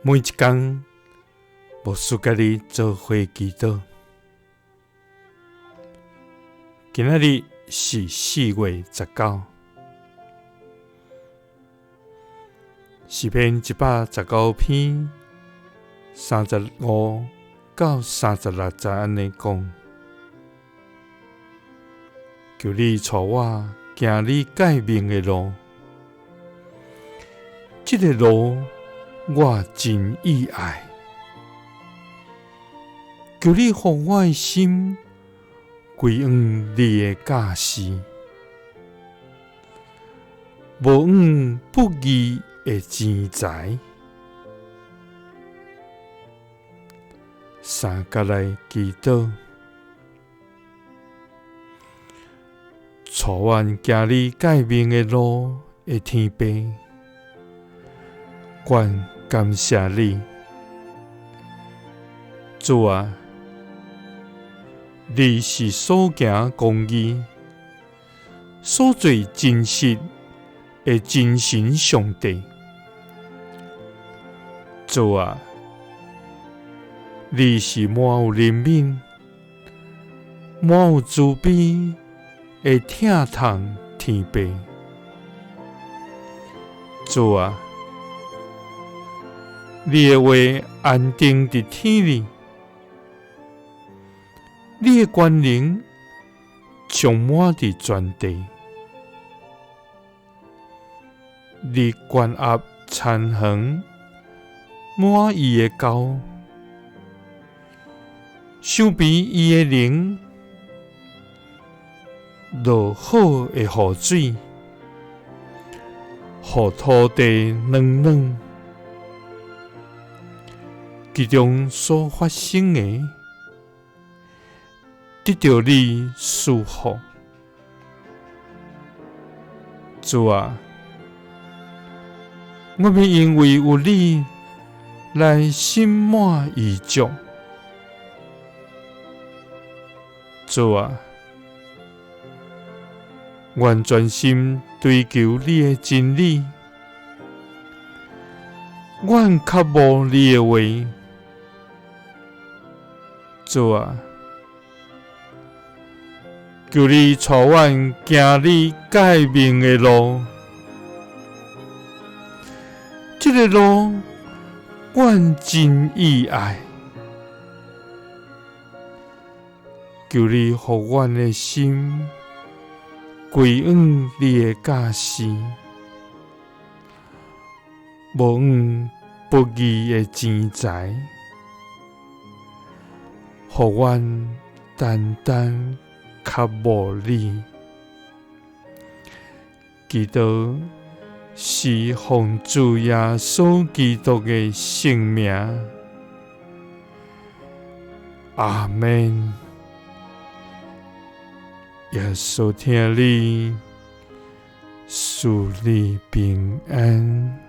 每一天，牧师甲你做伙祈祷。今仔日是4月19，诗篇119篇35到36节安尼讲：求你带我行你诫命的路，这个路我真意爱。求你互我的心归向你的教示，无往不义的钱财。三角来祈祷，带我行你诫命的路的天父，愿感谢你，主啊！你是所行公义、所做真实的真神上帝，主啊！你是满有怜悯、满有慈悲的疼痛天父，主啊！你的话安定伫天里，你的权能充满伫全地，你权压残恒满伊的高，想必伊的灵落好的雨水，互土地软软，其中所发生的，得到你赐福。主啊，我们因为有你来心满意足。主啊，愿专心追求你的真理，愿渴慕你的话。主啊，求你带我行你诫命的路，这个路我真意爱。求你互阮的心归向你的教示，无往不义的钱财，互阮单单渴慕你。祈祷是奉主耶稣基督的圣名，阿们。耶稣听你，赐你平安。